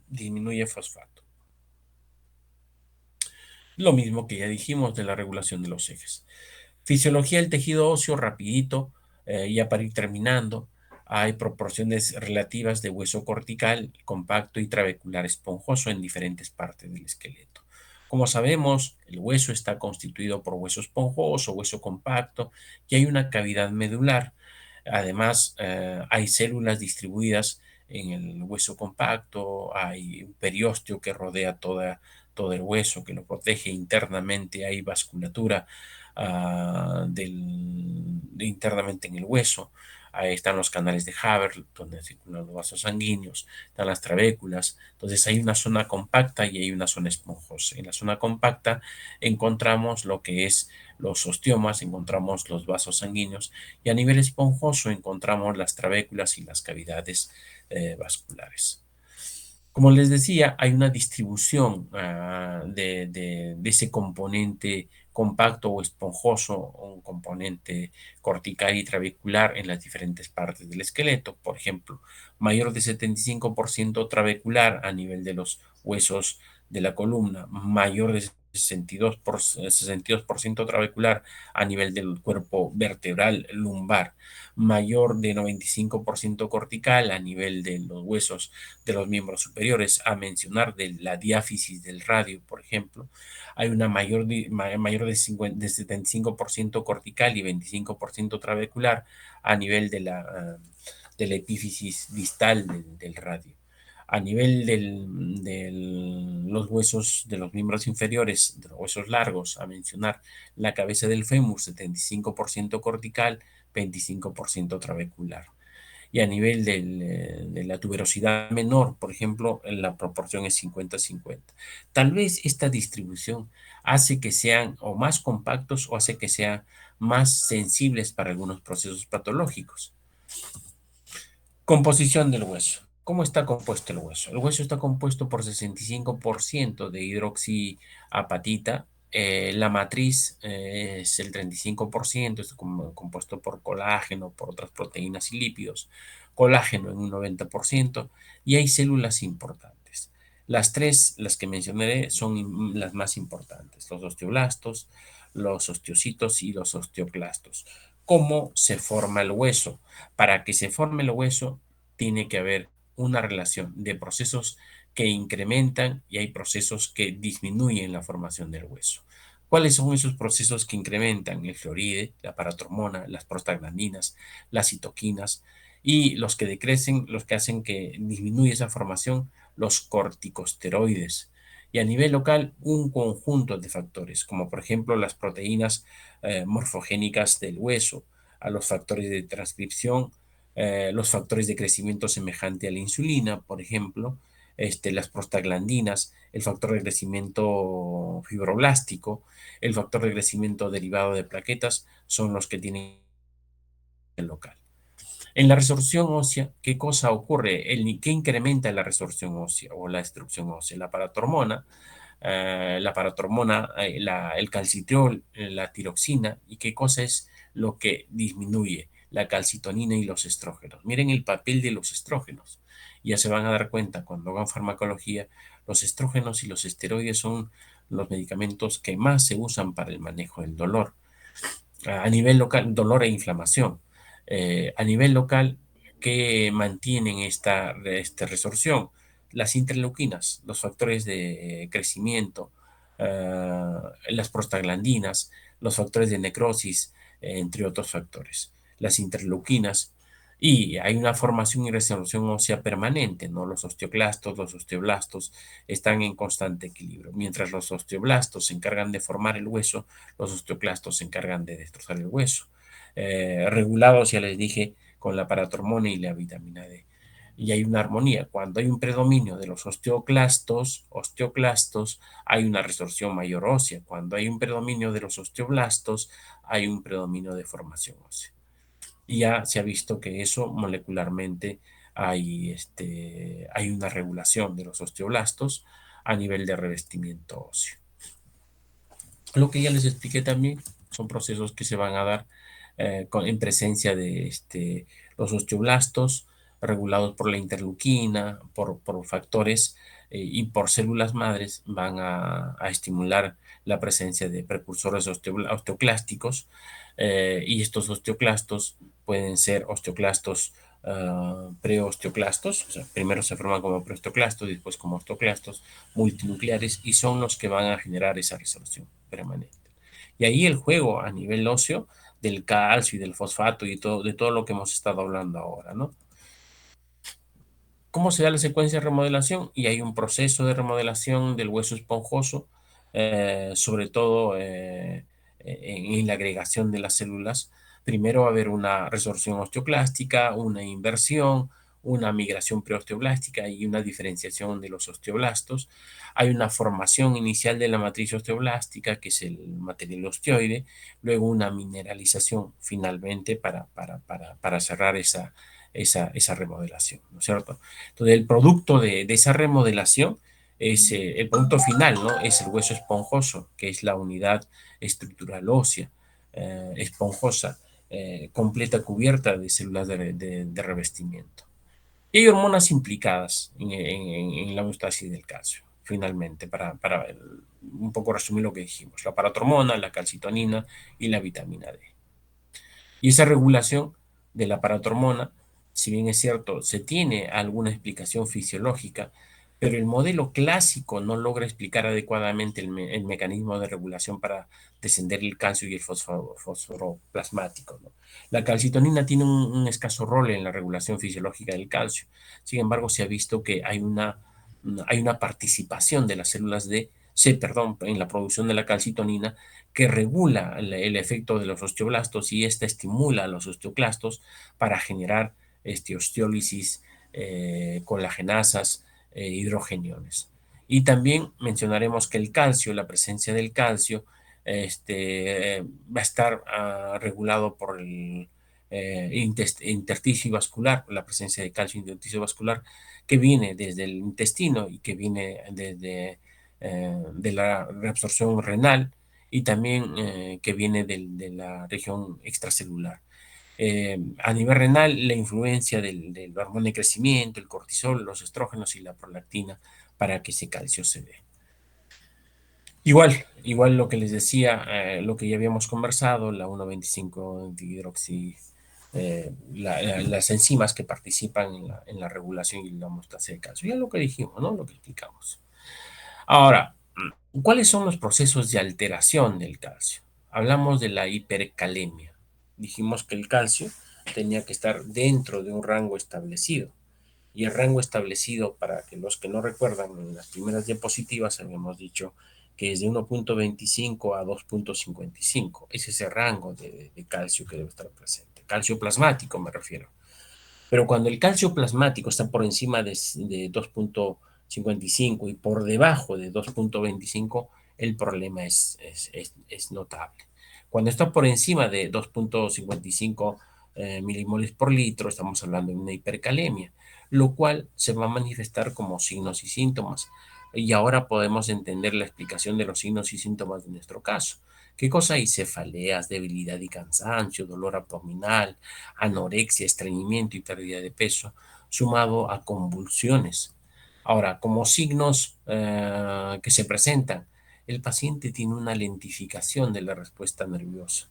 disminuye fosfato. Lo mismo que ya dijimos de la regulación de los ejes. Fisiología del tejido óseo, rapidito, ya para ir terminando. Hay proporciones relativas de hueso cortical, compacto y trabecular esponjoso en diferentes partes del esqueleto. Como sabemos, el hueso está constituido por hueso esponjoso, hueso compacto y hay una cavidad medular. Además, hay células distribuidas en el hueso compacto, hay un periósteo que rodea todo el hueso, que lo protege internamente, hay vasculatura internamente en el hueso. Ahí están los canales de Haber, donde circulan los vasos sanguíneos, están las trabéculas. Entonces hay una zona compacta y hay una zona esponjosa. En la zona compacta encontramos lo que es los osteomas, encontramos los vasos sanguíneos y a nivel esponjoso encontramos las trabéculas y las cavidades vasculares. Como les decía, hay una distribución de ese componente compacto o esponjoso, o un componente cortical y trabecular en las diferentes partes del esqueleto. Por ejemplo, mayor de 75% trabecular a nivel de los huesos de la columna, mayor de 62% trabecular a nivel del cuerpo vertebral lumbar, mayor de 95% cortical a nivel de los huesos de los miembros superiores, a mencionar de la diáfisis del radio, por ejemplo. Hay una mayor de 75% cortical y 25% trabecular a nivel de la epífisis distal del radio. A nivel de los huesos de los miembros inferiores, de los huesos largos, a mencionar la cabeza del fémur, 75% cortical, 25% trabecular. Y a nivel de la tuberosidad menor, por ejemplo, la proporción es 50-50. Tal vez esta distribución hace que sean o más compactos o hace que sean más sensibles para algunos procesos patológicos. Composición del hueso. ¿Cómo está compuesto el hueso? El hueso está compuesto por 65% de hidroxiapatita. La matriz es el 35%, está compuesto por colágeno, por otras proteínas y lípidos. Colágeno en un 90% y hay células importantes. Las tres, las que mencioné, son las más importantes: los osteoblastos, los osteocitos y los osteoclastos. ¿Cómo se forma el hueso? Para que se forme el hueso, tiene que haber una relación de procesos que incrementan y hay procesos que disminuyen la formación del hueso. ¿Cuáles son esos procesos que incrementan? El fluoride, la paratormona, las prostaglandinas, las citoquinas, y los que decrecen, los que hacen que disminuya esa formación, los corticosteroides. Y a nivel local, un conjunto de factores, como por ejemplo las proteínas morfogénicas del hueso, a los factores de transcripción, los factores de crecimiento semejante a la insulina, por ejemplo, las prostaglandinas, el factor de crecimiento fibroblástico, el factor de crecimiento derivado de plaquetas, son los que tienen el local. En la resorción ósea, ¿qué cosa ocurre? ¿Qué incrementa la resorción ósea o la destrucción ósea? La paratormona, el calcitriol, la tiroxina. ¿Y qué cosa es lo que disminuye? La calcitonina y los estrógenos. Miren el papel de los estrógenos. Ya se van a dar cuenta cuando hagan farmacología, los estrógenos y los esteroides son los medicamentos que más se usan para el manejo del dolor. A nivel local, dolor e inflamación. A nivel local, ¿qué mantienen esta resorción? Las interleuquinas, los factores de crecimiento, las prostaglandinas, los factores de necrosis, entre otros factores. Las interleuquinas. Y hay una formación y resolución ósea permanente, ¿no? Los osteoclastos, los osteoblastos están en constante equilibrio. Mientras los osteoblastos se encargan de formar el hueso, los osteoclastos se encargan de destrozar el hueso. Regulados, ya les dije, con la paratormona y la vitamina D. Y hay una armonía. Cuando hay un predominio de los osteoclastos, hay una resorción mayor ósea. Cuando hay un predominio de los osteoblastos, hay un predominio de formación ósea. Y ya se ha visto que eso molecularmente hay una regulación de los osteoblastos a nivel de revestimiento óseo. Lo que ya les expliqué también son procesos que se van a dar en presencia de los osteoblastos, regulados por la interleuquina, por factores y por células madres, van a estimular la presencia de precursores osteoclásticos, y estos osteoclastos pueden ser osteoclastos preosteoclastos, o sea, primero se forman como preosteoclastos y después como osteoclastos multinucleares, y son los que van a generar esa resolución permanente. Y ahí el juego a nivel óseo del calcio y del fosfato y de todo lo que hemos estado hablando ahora, ¿no? ¿Cómo se da la secuencia de remodelación? Y hay un proceso de remodelación del hueso esponjoso, sobre todo en la agregación de las células. Primero va a haber una resorción osteoclástica, una inversión, una migración preosteoblástica y una diferenciación de los osteoblastos. Hay una formación inicial de la matriz osteoblástica, que es el material osteoide, luego una mineralización finalmente para cerrar esa remodelación, ¿no es cierto? Entonces, el producto de esa remodelación es el producto final, ¿no? Es el hueso esponjoso, que es la unidad estructural ósea esponjosa, completa, cubierta de células de revestimiento. Y hay hormonas implicadas en la homeostasis del calcio. finalmente, para un poco resumir lo que dijimos, la paratormona, la calcitonina y la vitamina D. Y esa regulación de la paratormona, si bien es cierto, se tiene alguna explicación fisiológica, pero el modelo clásico no logra explicar adecuadamente el mecanismo de regulación para descender el calcio y el fósforo plasmático, ¿no? La calcitonina tiene un escaso rol en la regulación fisiológica del calcio. Sin embargo, se ha visto que hay una participación de las células de C, perdón, en la producción de la calcitonina que regula el efecto de los osteoblastos y esta estimula a los osteoclastos para generar osteólisis, colagenasas, hidrogeniones. Y también mencionaremos que el calcio, la presencia del calcio, va a estar regulado por el intersticio vascular, la presencia de calcio en el intersticio vascular, que viene desde el intestino y que viene desde de la reabsorción renal y también que viene de la región extracelular. A nivel renal, la influencia del hormona de crecimiento, el cortisol, los estrógenos y la prolactina para que ese calcio se dé. Igual lo que les decía, lo que ya habíamos conversado, la 1,25 dihidroxi, las enzimas que participan en la regulación y la homeostasia de calcio. Ya lo que dijimos, ¿no? Lo que explicamos. Ahora, ¿cuáles son los procesos de alteración del calcio? Hablamos de la hipercalemia. Dijimos que el calcio tenía que estar dentro de un rango establecido. Y el rango establecido, para que los que no recuerdan, en las primeras diapositivas habíamos dicho que es de 1,25 a 2,55. Es ese rango de calcio que debe estar presente. Calcio plasmático me refiero. Pero cuando el calcio plasmático está por encima de 2,55 y por debajo de 2,25, el problema es notable. Cuando está por encima de 2,55 milimoles por litro, estamos hablando de una hipercalemia, lo cual se va a manifestar como signos y síntomas. Y ahora podemos entender la explicación de los signos y síntomas de nuestro caso. ¿Qué cosa hay? Cefaleas, debilidad y cansancio, dolor abdominal, anorexia, estreñimiento y pérdida de peso, sumado a convulsiones. Ahora, como signos que se presentan, el paciente tiene una lentificación de la respuesta nerviosa.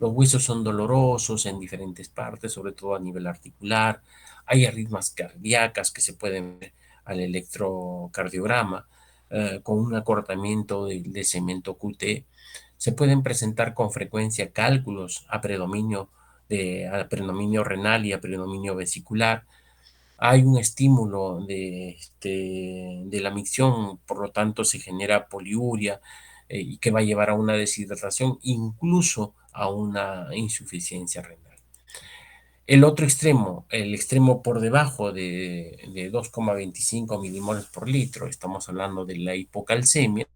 Los huesos son dolorosos en diferentes partes, sobre todo a nivel articular. Hay arritmias cardíacas que se pueden ver al electrocardiograma, con un acortamiento del segmento QT. Se pueden presentar con frecuencia cálculos a predominio renal y a predominio vesicular. Hay un estímulo de la micción, por lo tanto se genera poliuria y que va a llevar a una deshidratación, incluso a una insuficiencia renal. El otro extremo, el extremo por debajo de 2,25 milimoles por litro, estamos hablando de la hipocalcemia.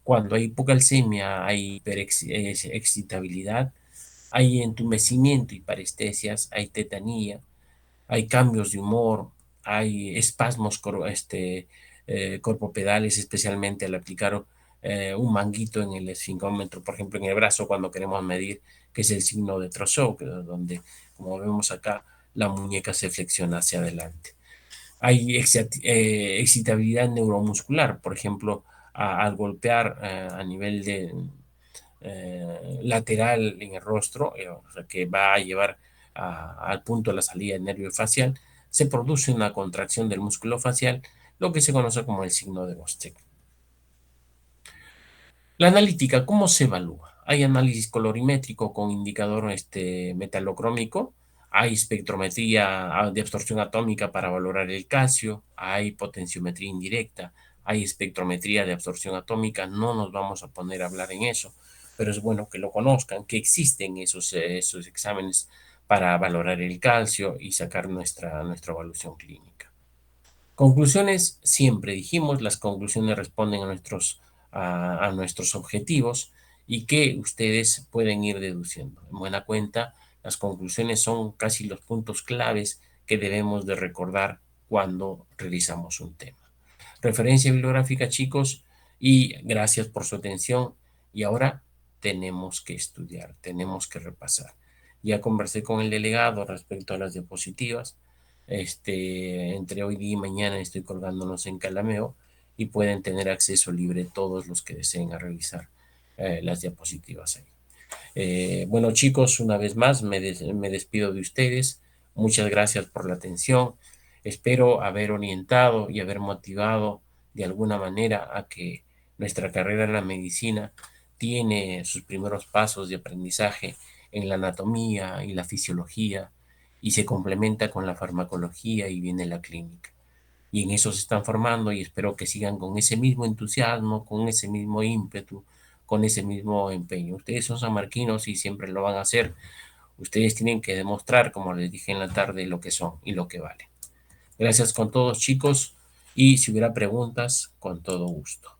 Cuando hay hipocalcemia hay hiperexcitabilidad, hay entumecimiento y parestesias, hay tetanía, hay cambios de humor, hay espasmos corpopedales, especialmente al aplicar un manguito en el esfingómetro, por ejemplo, en el brazo cuando queremos medir, que es el signo de Trousseau, donde, como vemos acá, la muñeca se flexiona hacia adelante. Hay excitabilidad neuromuscular, por ejemplo, al golpear a nivel lateral en el rostro, o sea, que va a llevar al punto de la salida del nervio facial, se produce una contracción del músculo facial, lo que se conoce como el signo de Bostic. La analítica, ¿cómo se evalúa? Hay análisis colorimétrico con indicador metalocrómico, hay espectrometría de absorción atómica para valorar el calcio, hay potenciometría indirecta, hay espectrometría de absorción atómica, no nos vamos a poner a hablar en eso, pero es bueno que lo conozcan, que existen esos exámenes para valorar el calcio y sacar nuestra evaluación clínica. Conclusiones, siempre dijimos, las conclusiones responden a nuestros objetivos y que ustedes pueden ir deduciendo. En buena cuenta, las conclusiones son casi los puntos claves que debemos de recordar cuando realizamos un tema. Referencia bibliográfica, chicos, y gracias por su atención. Y ahora tenemos que estudiar, tenemos que repasar. Ya conversé con el delegado respecto a las diapositivas. Entre hoy día y mañana estoy colgándonos en Calameo y pueden tener acceso libre todos los que deseen a revisar las diapositivas ahí. Bueno, chicos, una vez más me despido de ustedes. Muchas gracias por la atención. Espero haber orientado y haber motivado de alguna manera a que nuestra carrera en la medicina tiene sus primeros pasos de aprendizaje en la anatomía y la fisiología y se complementa con la farmacología y viene la clínica. Y en eso se están formando y espero que sigan con ese mismo entusiasmo, con ese mismo ímpetu, con ese mismo empeño. Ustedes son sanmarquinos y siempre lo van a hacer. Ustedes tienen que demostrar, como les dije en la tarde, lo que son y lo que valen. Gracias con todos, chicos, y si hubiera preguntas, con todo gusto.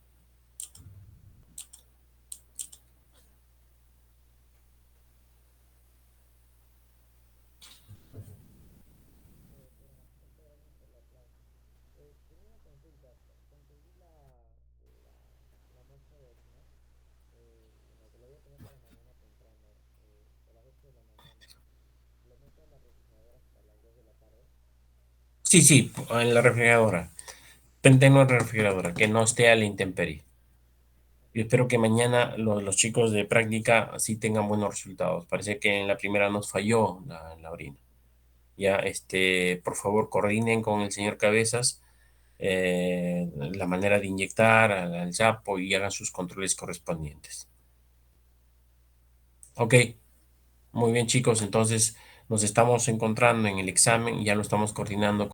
Sí, sí, en la refrigeradora. Tengo en la refrigeradora, que no esté a la intemperie. Y espero que mañana los chicos de práctica sí tengan buenos resultados. Parece que en la primera nos falló la orina. Ya, por favor, coordinen con el señor Cabezas la manera de inyectar al sapo y hagan sus controles correspondientes. Ok, muy bien, chicos, entonces nos estamos encontrando en el examen y ya lo estamos coordinando